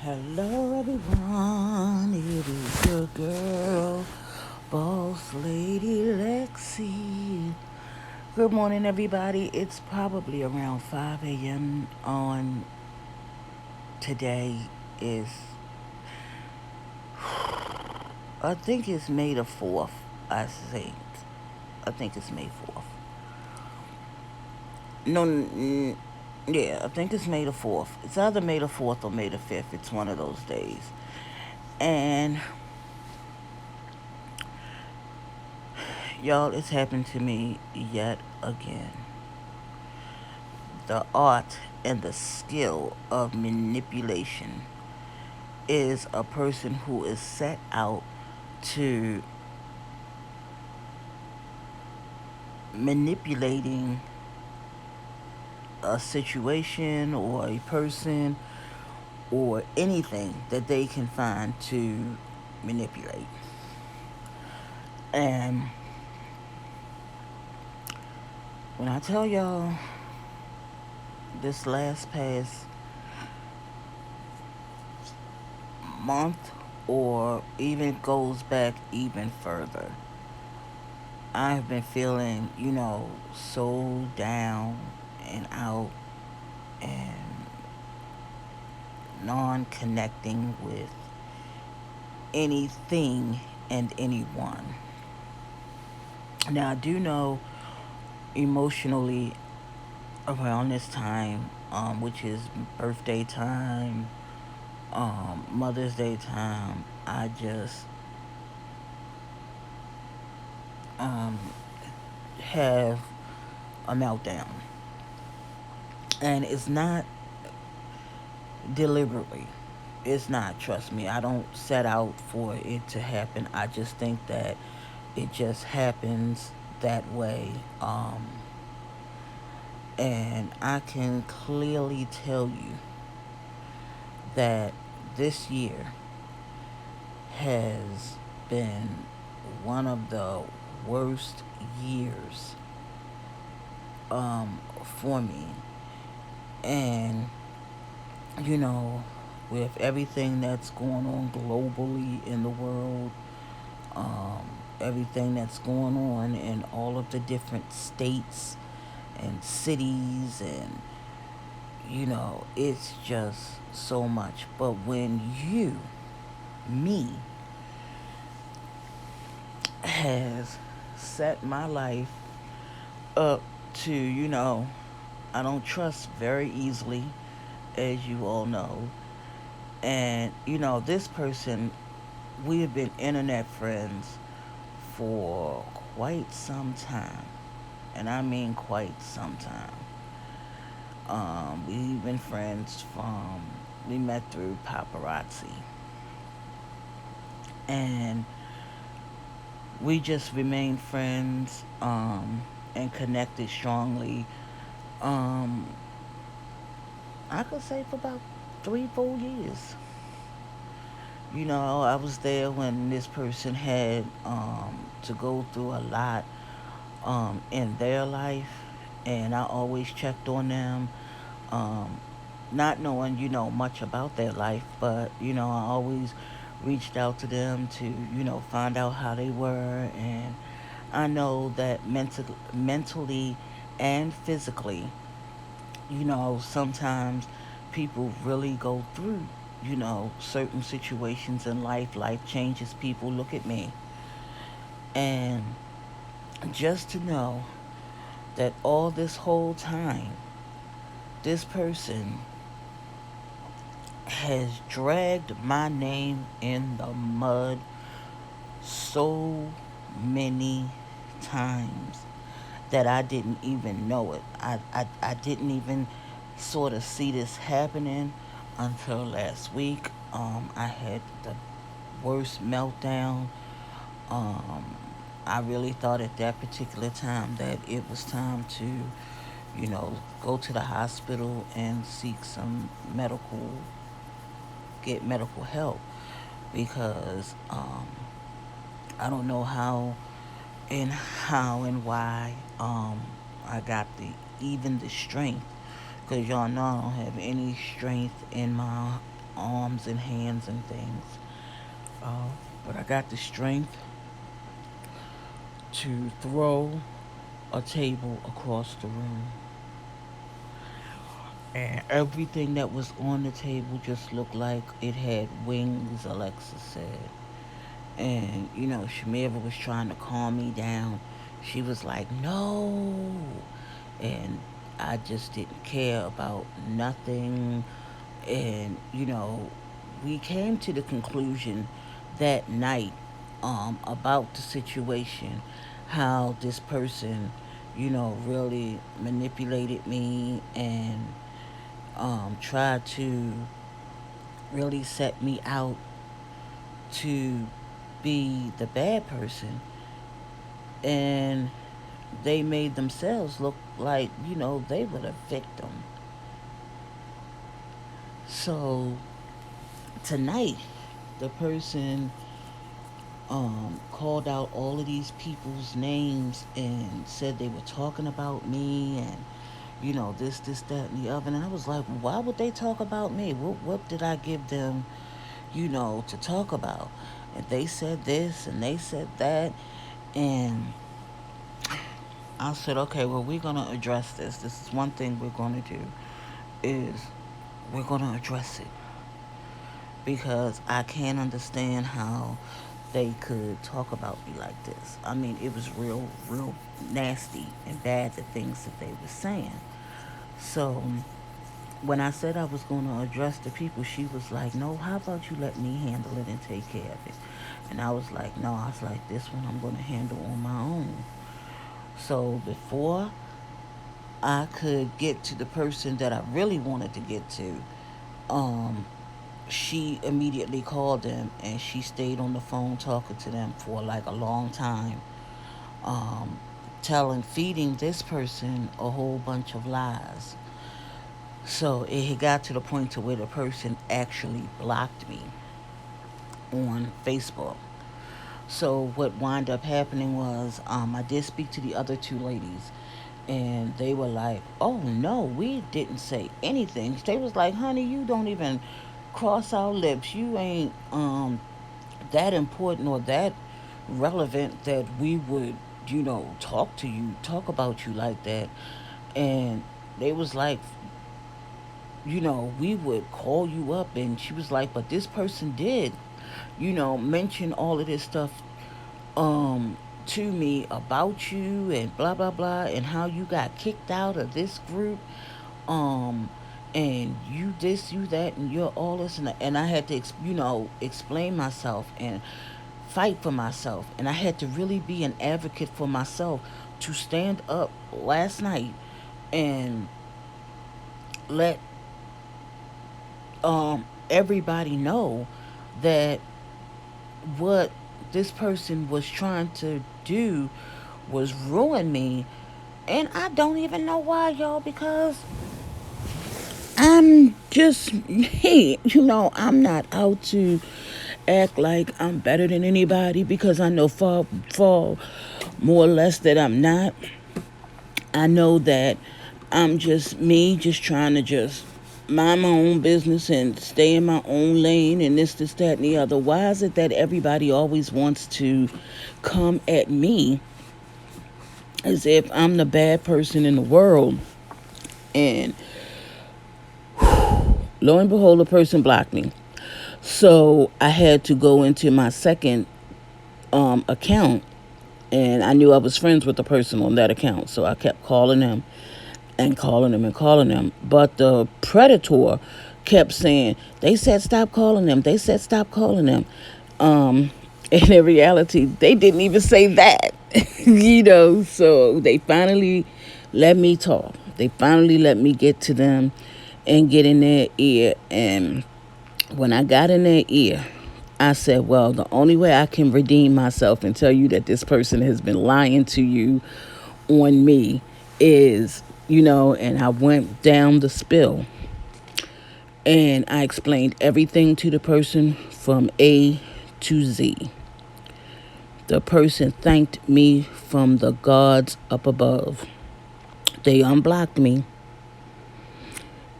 Hello, everyone. It is your girl, Boss Lady Lexi. Good morning, everybody. It's probably around 5 a.m. on today. Is I think it's May the 4th. I think. I think it's May 4th. No, yeah, I think it's May the 4th. It's either May the 4th or May the 5th. It's one of those days. And y'all, it's happened to me yet again. The art and the skill of manipulation is a person who is set out to manipulating a situation or a person or anything that they can find to manipulate. And when I tell y'all this last past month or even goes back even further, I've been feeling, so down and out and non connecting with anything and anyone. Now, I do know emotionally around this time, which is birthday time, Mother's Day time, I just um, have a meltdown. And it's not deliberately. It's not, trust me. I don't set out for it to happen. I just think that it just happens that way. And I can clearly tell you that this year has been one of the worst years for me. And, you know, with everything that's going on globally in the world, um, everything that's going on in all of the different states and cities, and it's just so much. But when you, me, has set my life up to, I don't trust very easily, as you all know. And, this person, we have been internet friends for quite some time. And I mean quite some time. We've been friends we met through paparazzi. And we just remained friends and connected strongly. Um, I could say for about 3, 4 years. I was there when this person had to go through a lot in their life, and I always checked on them, um, not knowing much about their life, but I always reached out to them to find out how they were, and I know that mentally and physically, sometimes people really go through certain situations in life. Life changes people. Look at me. And just to know that all this whole time, this person has dragged my name in the mud so many times that I didn't even know it. I didn't even sort of see this happening until last week. I had the worst meltdown. Um, I really thought at that particular time that it was time to, go to the hospital and seek some get medical help, because I don't know how and why I got the strength, because y'all know I don't have any strength in my arms and hands and things. Uh, but I got the strength to throw a table across the room. And everything that was on the table just looked like it had wings, Alexa said. And, Shamira was trying to calm me down. She was like, no. And I just didn't care about nothing. And, we came to the conclusion that night about the situation, how this person, really manipulated me and tried to really set me out to be the bad person. And they made themselves look like, they were the victim. So tonight, the person called out all of these people's names and said they were talking about me and this, that, and the other. And I was like, why would they talk about me? What did I give them, to talk about? And they said this and they said that. And I said, okay, well, we're going to address this. This is one thing we're going to do is we're going to address it because I can't understand how they could talk about me like this. I mean, it was real, real nasty and bad, the things that they were saying. So when I said I was going to address the people, she was like, no, how about you let me handle it and take care of it? And I was like, no, I was like, this one I'm going to handle on my own. So before I could get to the person that I really wanted to get to, um, she immediately called them and she stayed on the phone talking to them for like a long time, um, feeding this person a whole bunch of lies. So it had got to the point to where the person actually blocked me on Facebook. So what wound up happening was I did speak to the other two ladies, and they were like, "Oh no, we didn't say anything." They was like, "Honey, you don't even cross our lips. You ain't that important or that relevant that we would, talk about you like that." And they was like, we would call you up. And she was like, but this person did, mention all of this stuff um to me about you and blah blah blah and how you got kicked out of this group, um and you this, you that, and you're all this. And I had to explain myself and fight for myself, and I had to really be an advocate for myself to stand up last night and let everybody know that what this person was trying to do was ruin me. And I don't even know why, y'all, because I'm just, hey, I'm not out to act like I'm better than anybody because I know far more or less that I'm not. I know that I'm just me, just trying to just mind my own business and stay in my own lane and this, that, and the other. Why is it that everybody always wants to come at me as if I'm the bad person in the world? And lo and behold, a person blocked me. So I had to go into my second account, and I knew I was friends with the person on that account. So I kept calling them and calling them and calling them. But the predator kept saying, they said stop calling them. They said stop calling them. And in reality, they didn't even say that, So they finally let me talk. They finally let me get to them and get in their ear. And when I got in their ear, I said, well, the only way I can redeem myself and tell you that this person has been lying to you on me is, and I went down the spill and I explained everything to the person from A to Z. The person thanked me from the gods up above. They unblocked me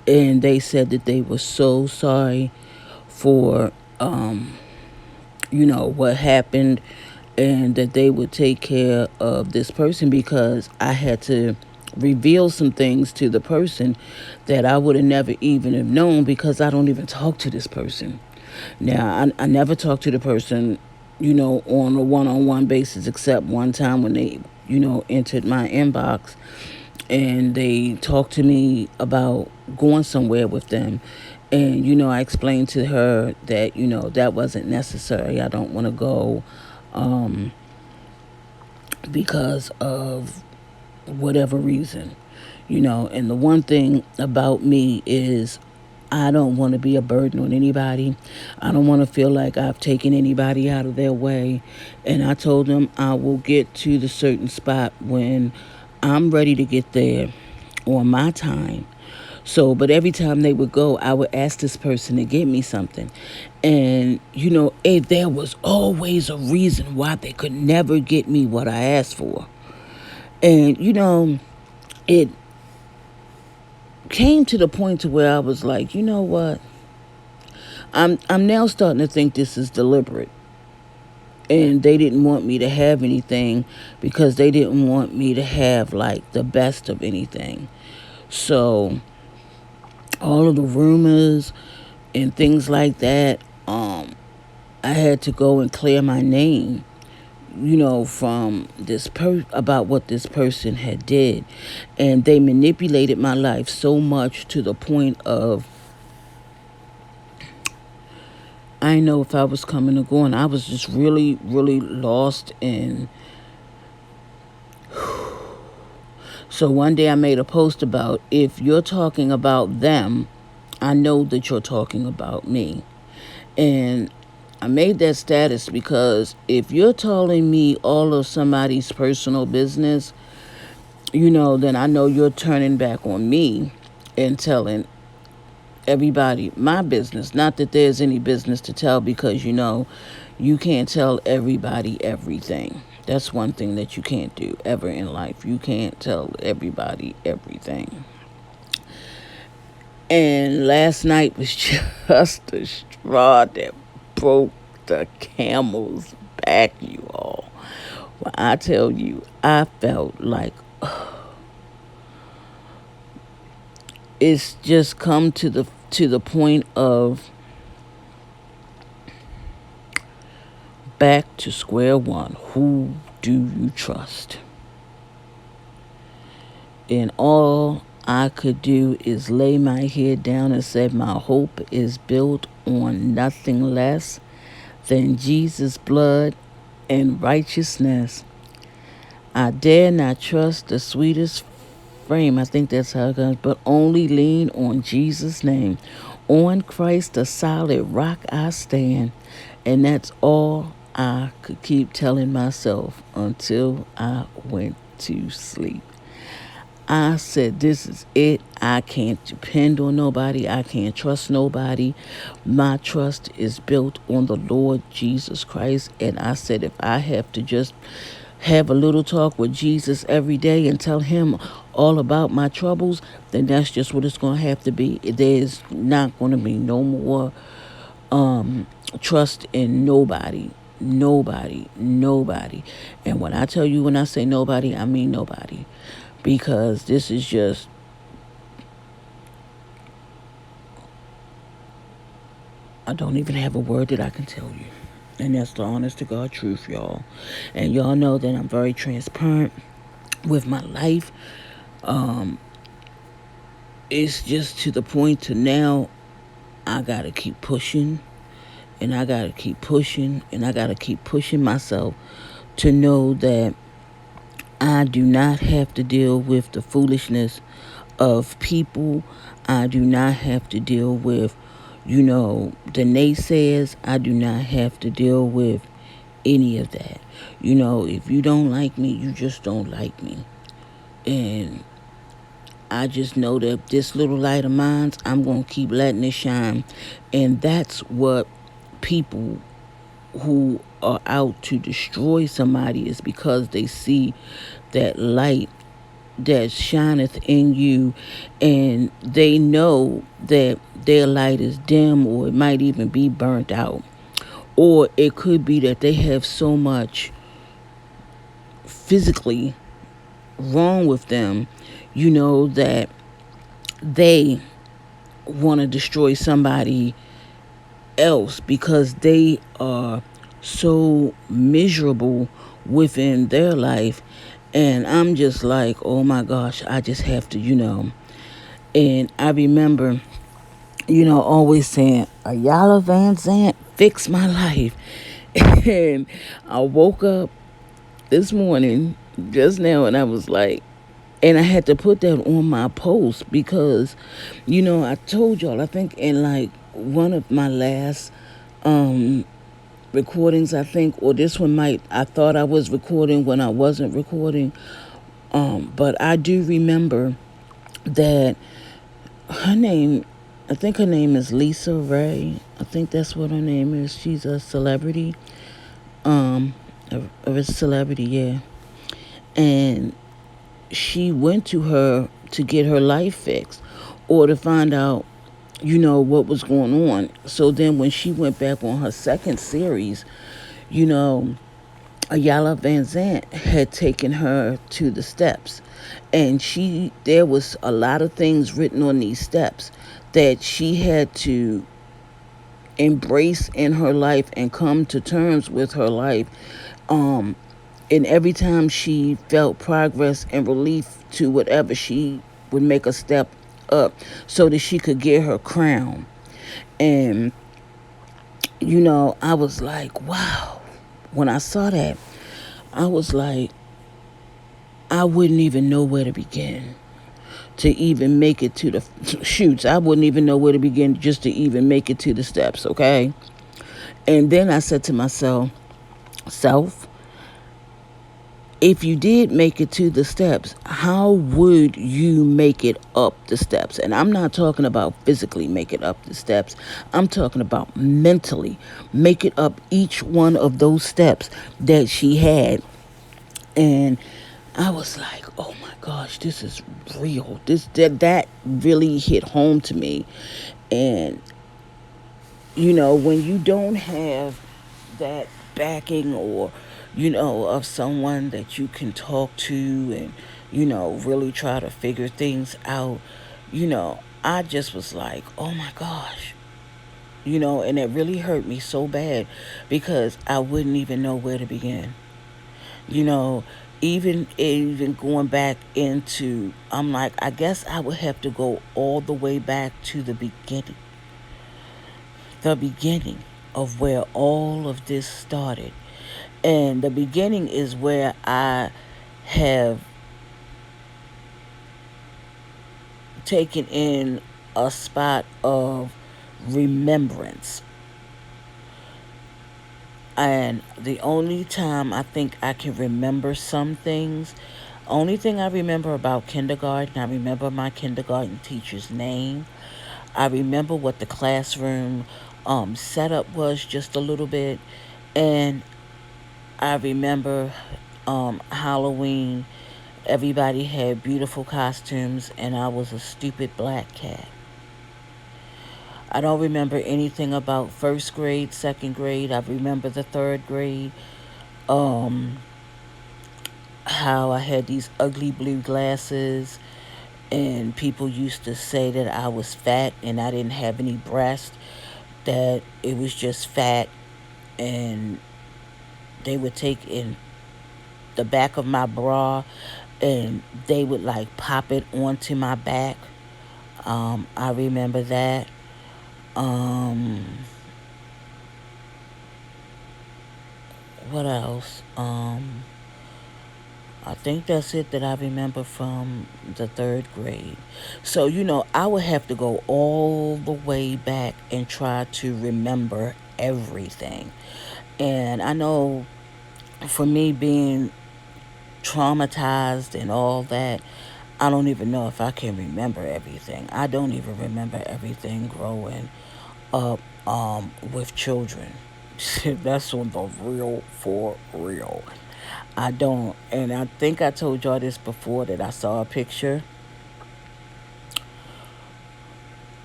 and they said that they were so sorry for what happened, and that they would take care of this person, because I had to reveal some things to the person that I would have never even have known, because I don't even talk to this person. Now, I never talked to the person, on a one-on-one basis, except one time when they, entered my inbox and they talked to me about going somewhere with them. And, I explained to her that, that wasn't necessary. I don't want to go um, because of whatever reason. And the one thing about me is I don't want to be a burden on anybody. I don't want to feel like I've taken anybody out of their way. And I told them I will get to the certain spot when I'm ready to get there on my time. So, but every time they would go, I would ask this person to get me something. And, there was always a reason why they could never get me what I asked for. And, it came to the point to where I was like, you know what? I'm now starting to think this is deliberate. And they didn't want me to have anything because they didn't want me to have like the best of anything. So all of the rumors and things like that, I had to go and clear my name, from about what this person had did. And they manipulated my life so much to the point of I didn't know if I was coming or going. I was just really, really lost. And so one day I made a post about, if you're talking about them, I know that you're talking about me. And I made that status because if you're telling me all of somebody's personal business, then I know you're turning back on me and telling everybody my business. Not that there's any business to tell, because you can't tell everybody everything. That's one thing that you can't do ever in life. You can't tell everybody everything. And last night was just the straw that broke the camel's back, you all. When I tell you, I felt like it's just come to the point of back to square one. Who do you trust? And all I could do is lay my head down and say my hope is built on nothing less than Jesus' blood and righteousness. I dare not trust the sweetest frame. I think that's how it goes. But only lean on Jesus' name. On Christ, the solid rock I stand. And that's all I could keep telling myself until I went to sleep. I said, this is it. I can't depend on nobody. I can't trust nobody. My trust is built on the Lord Jesus Christ. And I said, if I have to just have a little talk with Jesus every day and tell him all about my troubles, then that's just what it's going to have to be. There's not going to be no more trust in nobody. Nobody. And when I tell you, when I say nobody, I mean nobody. Because this is just, I don't even have a word that I can tell you. And that's the honest to God truth, y'all. And y'all know that I'm very transparent with my life. It's just to the point to now I gotta keep pushing, and I gotta keep pushing, and I gotta keep pushing myself to know that I do not have to deal with the foolishness of people. I do not have to deal with, the naysayers. I do not have to deal with any of that. If you don't like me, you just don't like me. And I just know that this little light of mine, I'm going to keep letting it shine. And that's what people who are out to destroy somebody is, because they see that light that shineth in you, and they know that their light is dim, or it might even be burnt out. Or it could be that they have so much physically wrong with them, that they want to destroy somebody else because they are so miserable within their life. And I'm just like, oh my gosh, I just have to, And I remember, always saying, Ayala Van Zant, fix my life. And I woke up this morning, just now, and I was like, and I had to put that on my post because, I told y'all, I think in like one of my last um, recordings, I think, or this one might, I thought I was recording when I wasn't recording. But I do remember that her name, I think her name is Lisa Ray. I think that's what her name is. She's a celebrity. Um, a celebrity, yeah. And she went to her to get her life fixed or to find out, what was going on. So then when she went back on her second series, you know, Ayala Van Zant had taken her to the steps. And there was a lot of things written on these steps that she had to embrace in her life and come to terms with her life. Um, and every time she felt progress and relief to whatever, she would make a step up so that she could get her crown. And, I was like, wow. When I saw that, I was like, I wouldn't even know where to begin to even make it to the shoots. I wouldn't even know where to begin just to even make it to the steps, okay? And then I said to myself, self, if you did make it to the steps, how would you make it up the steps? And I'm not talking about physically make it up the steps. I'm talking about mentally make it up each one of those steps that she had. And I was like, oh my gosh, this is real. That really hit home to me. And when you don't have that backing or, of someone that you can talk to and, really try to figure things out, I just was like, oh my gosh, and it really hurt me so bad because I wouldn't even know where to begin. You know, even going back into, I'm like, I guess I would have to go all the way back to the beginning of where all of this started. And the beginning is where I have taken in a spot of remembrance. And the only time I think I can remember some things, only thing I remember about kindergarten, I remember my kindergarten teacher's name. I remember what the classroom setup was just a little bit. And I remember Halloween. Everybody had beautiful costumes, and I was a stupid black cat. I don't remember anything about first grade, second grade. I remember the third grade. Um, how I had these ugly blue glasses, and people used to say that I was fat and I didn't have any breast, that it was just fat, and they would take in the back of my bra and they would like pop it onto my back. I remember that. Um, what else? I think that's it that I remember from the third grade. So, I would have to go all the way back and try to remember everything. And I know for me being traumatized and all that, I don't even know if I can remember everything. I don't even remember everything growing up with children. That's on the real for real. I don't. And I think I told y'all this before that I saw a picture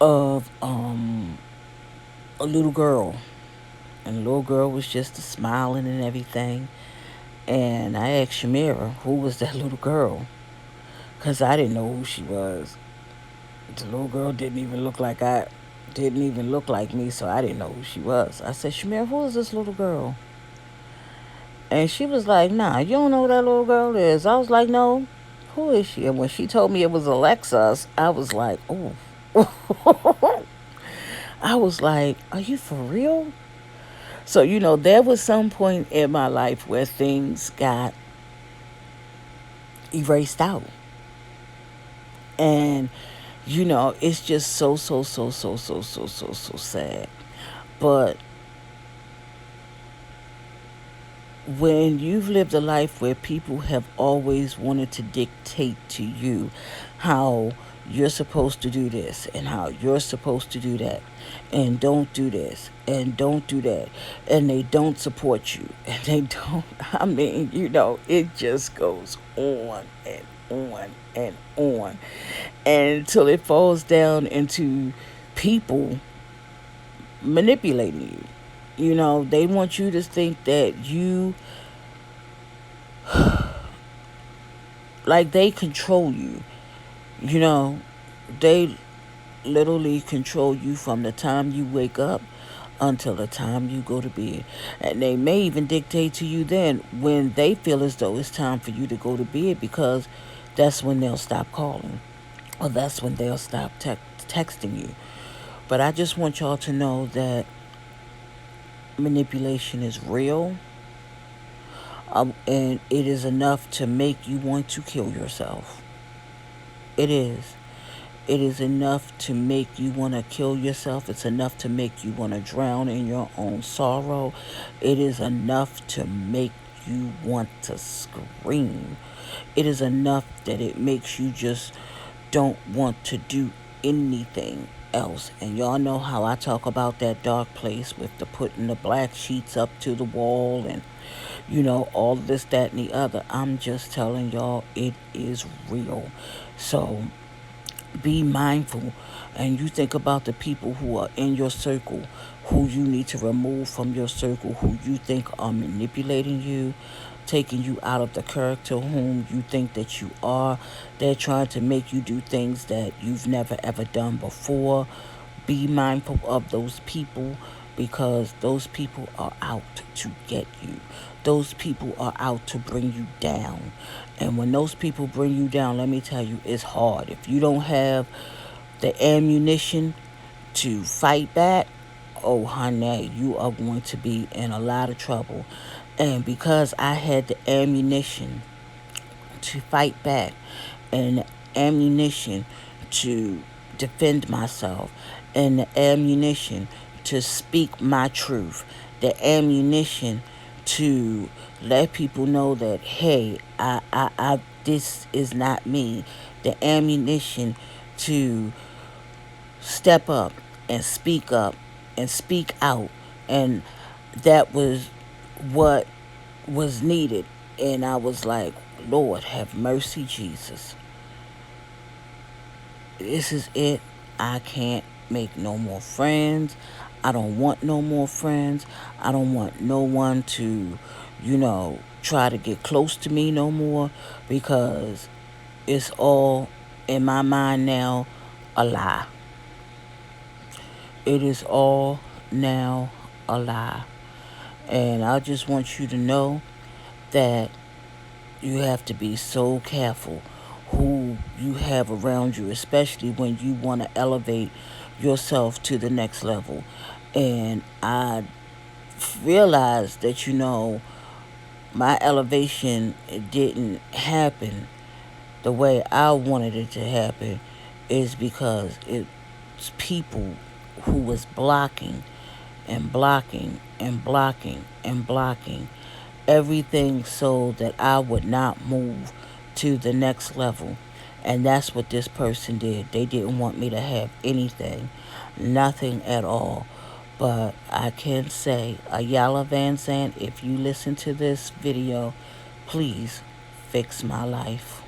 of a little girl. And the little girl was just smiling and everything. And I asked Shamira, who was that little girl? Because I didn't know who she was. The little girl didn't even look like me, so I didn't know who she was. I said, Shamira, who is this little girl? And she was like, nah, you don't know who that little girl is. I was like, no, who is she? And when she told me it was Alexa, I was like, oh. I was like, are you for real? So, there was some point in my life where things got erased out. And, it's just so sad. But when you've lived a life where people have always wanted to dictate to you how you're supposed to do this and how you're supposed to do that, and don't do this and don't do that, and they don't support you, and they don't, I mean, it just goes on and on and on, and until it falls down into people manipulating you. They want you to think that like they control you. You know, they literally control you from the time you wake up until the time you go to bed. And they may even dictate to you then when they feel as though it's time for you to go to bed, because that's when they'll stop calling, or that's when they'll stop texting you. But I just want y'all to know that manipulation is real, and it is enough to make you want to kill yourself. It is. It is enough to make you want to kill yourself. It's enough to make you want to drown in your own sorrow. It is enough to make you want to scream. It is enough that it makes you just don't want to do anything else. And y'all know how I talk about that dark place with the putting the black sheets up to the wall and all this, that, and the other. I'm just telling y'all, it is real. So be mindful, and you think about the people who are in your circle, who you need to remove from your circle, who you think are manipulating you, taking you out of the character whom you think that you are. They're trying to make you do things that you've never ever done before. Be mindful of those people, because those people are out to get you. Those people are out to bring you down. And when those people bring you down, let me tell you, it's hard. If you don't have the ammunition to fight back, oh, honey, you are going to be in a lot of trouble. And because I had the ammunition to fight back, and the ammunition to defend myself, and the ammunition to speak my truth, the ammunition to let people know that, hey, this is not me, the ammunition to step up and speak out. And that was what was needed. And I was like, Lord, have mercy, Jesus. This is it. I can't make no more friends. I don't want no more friends. I don't want no one to, try to get close to me no more, because it's all in my mind now a lie. It is all now a lie. And I just want you to know that you have to be so careful who you have around you, especially when you want to elevate yourself to the next level. And I realized that, my elevation didn't happen the way I wanted it to happen, is because it's people who was blocking and blocking and blocking and blocking everything so that I would not move to the next level. And that's what this person did. They didn't want me to have anything, nothing at all. But I can say, Iyanla Vanzant, if you listen to this video, Please fix my life.